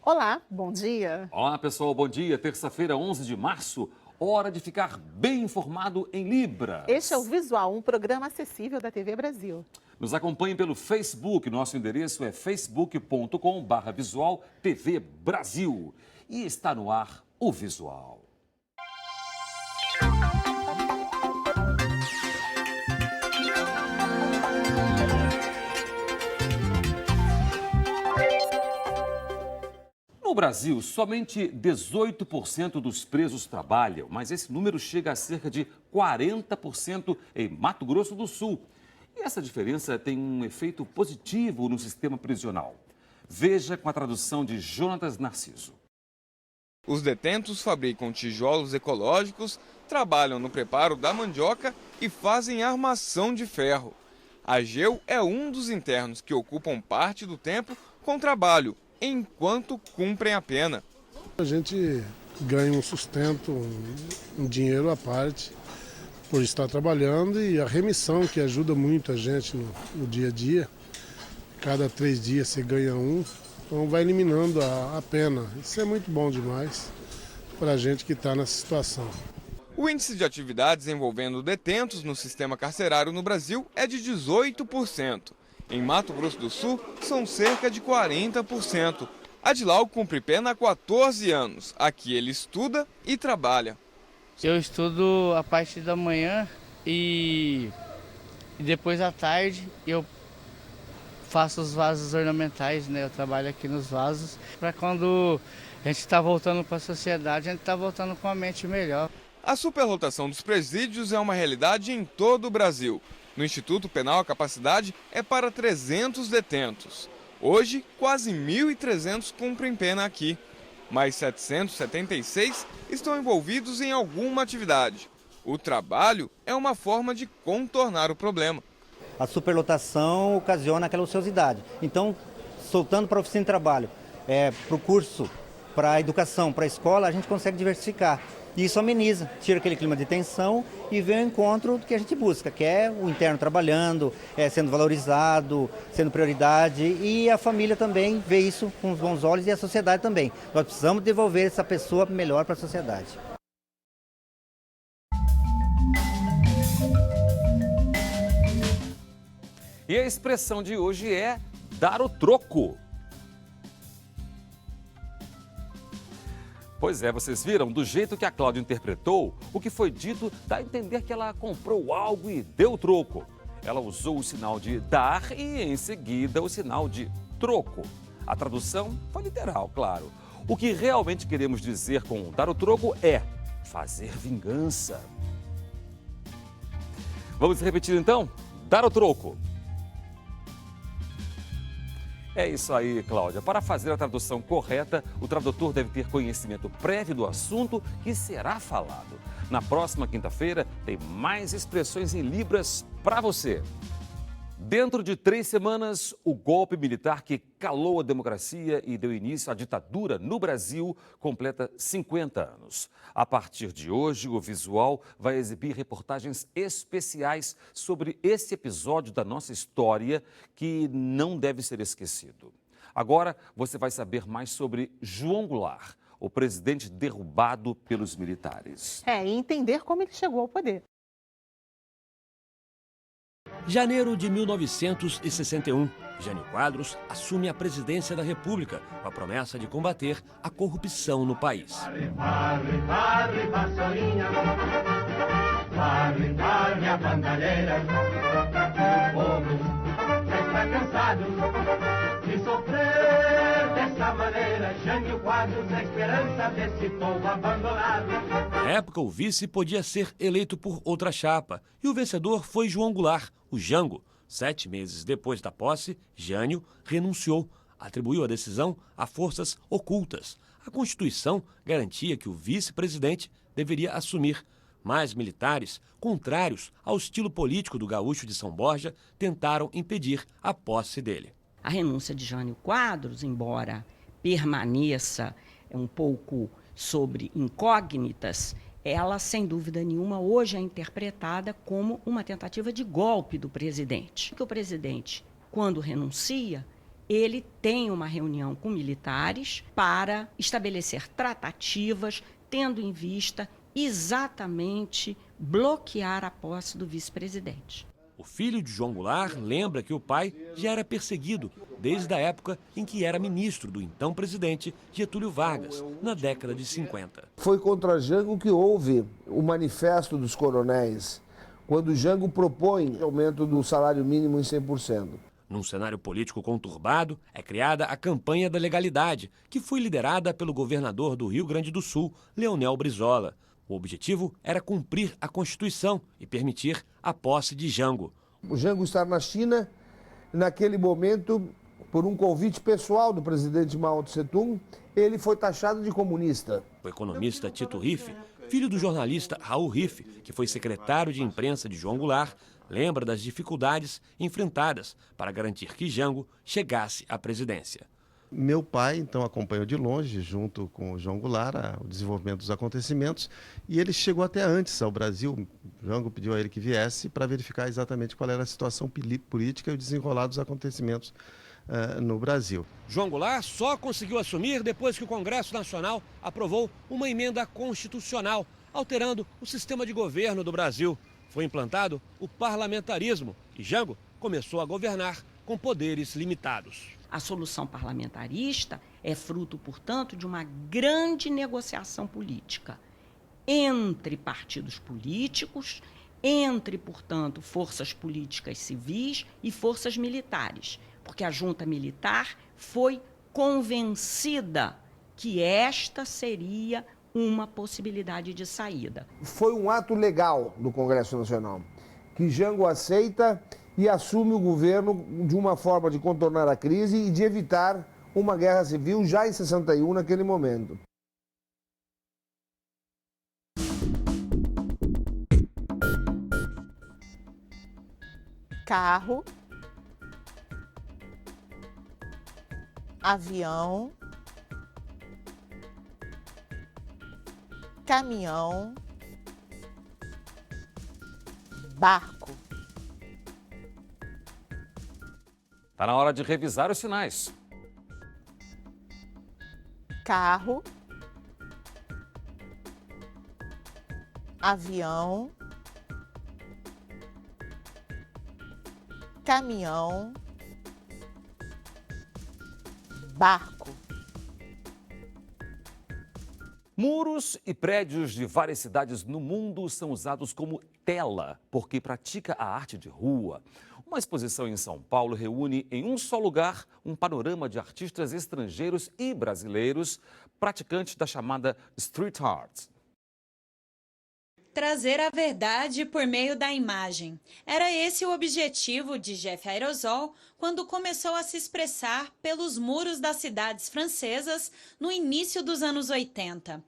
Olá, bom dia. Olá pessoal, bom dia. Terça-feira, 11 de março, hora de ficar bem informado em Libras. Este é o Visual, um programa acessível da TV Brasil. Nos acompanhe pelo Facebook, nosso endereço é facebook.com/visual TV Brasil. E está no ar o Visual. No Brasil, somente 18% dos presos trabalham, mas esse número chega a cerca de 40% em Mato Grosso do Sul. E essa diferença tem um efeito positivo no sistema prisional. Veja com a tradução de Jonatas Narciso. Os detentos fabricam tijolos ecológicos, trabalham no preparo da mandioca e fazem armação de ferro. Ageu é um dos internos que ocupam parte do tempo com trabalho, enquanto cumprem a pena. A gente ganha um sustento, um dinheiro à parte por estar trabalhando e a remissão que ajuda muito a gente no dia a dia. Cada 3 dias você ganha um, então vai eliminando a pena. Isso é muito bom demais para a gente que está nessa situação. O índice de atividades envolvendo detentos no sistema carcerário no Brasil é de 18%. Em Mato Grosso do Sul, são cerca de 40%. Adilau cumpre pena há 14 anos. Aqui ele estuda e trabalha. Eu estudo a parte da manhã e depois à tarde eu faço os vasos ornamentais, né? Eu trabalho aqui nos vasos para quando a gente está voltando para a sociedade, a gente está voltando com a mente melhor. A superlotação dos presídios é uma realidade em todo o Brasil. No Instituto Penal, a capacidade é para 300 detentos. Hoje, quase 1.300 cumprem pena aqui. Mas 776 estão envolvidos em alguma atividade. O trabalho é uma forma de contornar o problema. A superlotação ocasiona aquela ociosidade. Então, soltando para a oficina de trabalho, para o curso, para a educação, para a escola, a gente consegue diversificar. E isso ameniza, tira aquele clima de tensão e vem ao encontro do que a gente busca, que é o interno trabalhando, sendo valorizado, sendo prioridade, e a família também vê isso com os bons olhos e a sociedade também. Nós precisamos devolver essa pessoa melhor para a sociedade. E a expressão de hoje é dar o troco. Pois é, vocês viram? Do jeito que a Cláudia interpretou, o que foi dito dá a entender que ela comprou algo e deu troco. Ela usou o sinal de dar e, em seguida, o sinal de troco. A tradução foi literal, claro. O que realmente queremos dizer com dar o troco é fazer vingança. Vamos repetir então? Dar o troco. É isso aí, Cláudia. Para fazer a tradução correta, o tradutor deve ter conhecimento prévio do assunto que será falado. Na próxima quinta-feira, tem mais expressões em Libras para você. Dentro de 3 semanas, o golpe militar que calou a democracia e deu início à ditadura no Brasil completa 50 anos. A partir de hoje, o Visual vai exibir reportagens especiais sobre esse episódio da nossa história que não deve ser esquecido. Agora, você vai saber mais sobre João Goulart, o presidente derrubado pelos militares. E entender como ele chegou ao poder. Janeiro de 1961, Jânio Quadros assume a presidência da República com a promessa de combater a corrupção no país. Varre, vassourinha, varre a bandalheira. O povo já está cansado de sofrer dessa maneira. Jânio Quadros, a esperança desse povo abandonado. Na época, o vice podia ser eleito por outra chapa e o vencedor foi João Goulart, o Jango. 7 meses depois da posse, Jânio renunciou, atribuiu a decisão a forças ocultas. A Constituição garantia que o vice-presidente deveria assumir, mas militares, contrários ao estilo político do gaúcho de São Borja, tentaram impedir a posse dele. A renúncia de Jânio Quadros, embora permaneça um pouco sobre incógnitas, ela, sem dúvida nenhuma, hoje é interpretada como uma tentativa de golpe do presidente. Porque o presidente, quando renuncia, ele tem uma reunião com militares para estabelecer tratativas, tendo em vista exatamente bloquear a posse do vice-presidente. O filho de João Goulart lembra que o pai já era perseguido desde a época em que era ministro do então presidente Getúlio Vargas, na década de 50. Foi contra Jango que houve o manifesto dos coronéis, quando Jango propõe aumento do salário mínimo em 100%. Num cenário político conturbado, é criada a Campanha da Legalidade, que foi liderada pelo governador do Rio Grande do Sul, Leonel Brizola. O objetivo era cumprir a Constituição e permitir a posse de Jango. O Jango está na China, naquele momento, por um convite pessoal do presidente Mao Tse-tung, ele foi taxado de comunista. O economista Tito Riffe, filho do jornalista Raul Riffe, que foi secretário de imprensa de João Goulart, lembra das dificuldades enfrentadas para garantir que Jango chegasse à presidência. Meu pai, então, acompanhou de longe, junto com o João Goulart, o desenvolvimento dos acontecimentos, e ele chegou até antes ao Brasil. Jango pediu a ele que viesse para verificar exatamente qual era a situação política e o desenrolar dos acontecimentos no Brasil. João Goulart só conseguiu assumir depois que o Congresso Nacional aprovou uma emenda constitucional, alterando o sistema de governo do Brasil. Foi implantado o parlamentarismo e Jango começou a governar com poderes limitados. A solução parlamentarista é fruto, portanto, de uma grande negociação política entre partidos políticos, entre, portanto, forças políticas civis e forças militares, porque a junta militar foi convencida que esta seria uma possibilidade de saída. Foi um ato legal do Congresso Nacional, que Jango aceita e assume o governo de uma forma de contornar a crise e de evitar uma guerra civil já em 61, naquele momento. Carro, avião, caminhão, barco. Está na hora de revisar os sinais. Carro, avião, caminhão, barco. Muros e prédios de várias cidades no mundo são usados como tela, porque pratica a arte de rua. Uma exposição em São Paulo reúne em um só lugar um panorama de artistas estrangeiros e brasileiros praticantes da chamada street art. Trazer a verdade por meio da imagem. Era esse o objetivo de Jeff Aerosol quando começou a se expressar pelos muros das cidades francesas no início dos anos 80.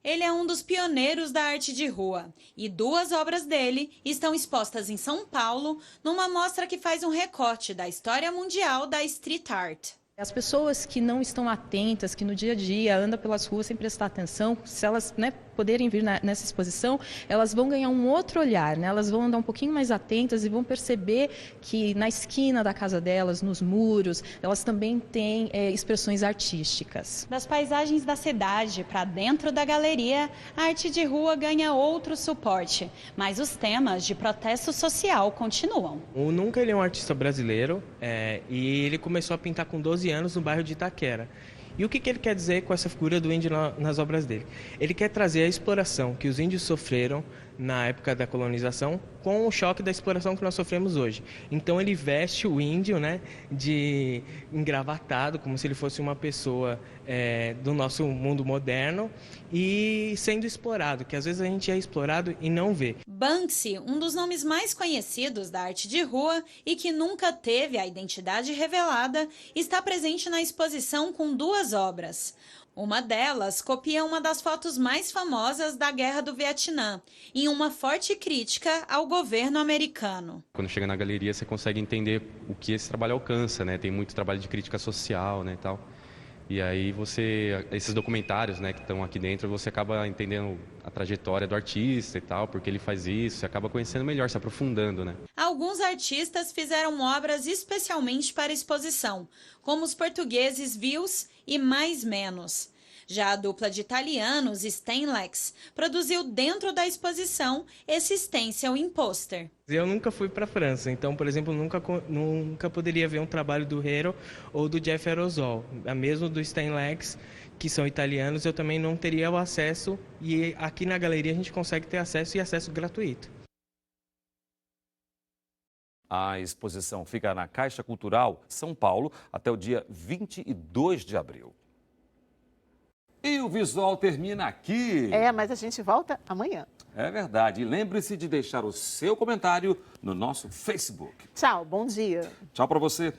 Ele é um dos pioneiros da arte de rua e 2 obras dele estão expostas em São Paulo numa mostra que faz um recorte da história mundial da street art. As pessoas que não estão atentas, que no dia a dia andam pelas ruas sem prestar atenção, se elas poderem vir nessa exposição, elas vão ganhar um outro olhar, elas vão andar um pouquinho mais atentas e vão perceber que na esquina da casa delas, nos muros, elas também têm expressões artísticas. Das paisagens da cidade para dentro da galeria, a arte de rua ganha outro suporte, mas os temas de protesto social continuam. O Nunca ele é um artista brasileiro e ele começou a pintar com 12 anos no bairro de Itaquera. E o que ele quer dizer com essa figura do índio nas obras dele? Ele quer trazer a exploração que os índios sofreram na época da colonização com o choque da exploração que nós sofremos hoje. Então ele veste o índio de engravatado, como se ele fosse uma pessoa do nosso mundo moderno e sendo explorado, que às vezes a gente é explorado e não vê. Banksy, um dos nomes mais conhecidos da arte de rua e que nunca teve a identidade revelada, está presente na exposição com 2 obras. Uma delas copia uma das fotos mais famosas da Guerra do Vietnã, em uma forte crítica ao governo americano. Quando chega na galeria, você consegue entender o que esse trabalho alcança, Tem muito trabalho de crítica social, e tal. E aí esses documentários, que estão aqui dentro, você acaba entendendo a trajetória do artista e tal, porque ele faz isso, você acaba conhecendo melhor, se aprofundando, A Alguns artistas fizeram obras especialmente para a exposição, como os portugueses Vils e Mais Menos. Já a dupla de italianos Steinlex produziu dentro da exposição esse stencil em pôster. Eu nunca fui para a França, então, por exemplo, nunca poderia ver um trabalho do Hero ou do Jeff Aerosol. Mesmo do Steinlex, que são italianos, eu também não teria o acesso, e aqui na galeria a gente consegue ter acesso e acesso gratuito. A exposição fica na Caixa Cultural São Paulo até o dia 22 de abril. E o visual termina aqui. Mas a gente volta amanhã. É verdade. E lembre-se de deixar o seu comentário no nosso Facebook. Tchau, bom dia. Tchau para você.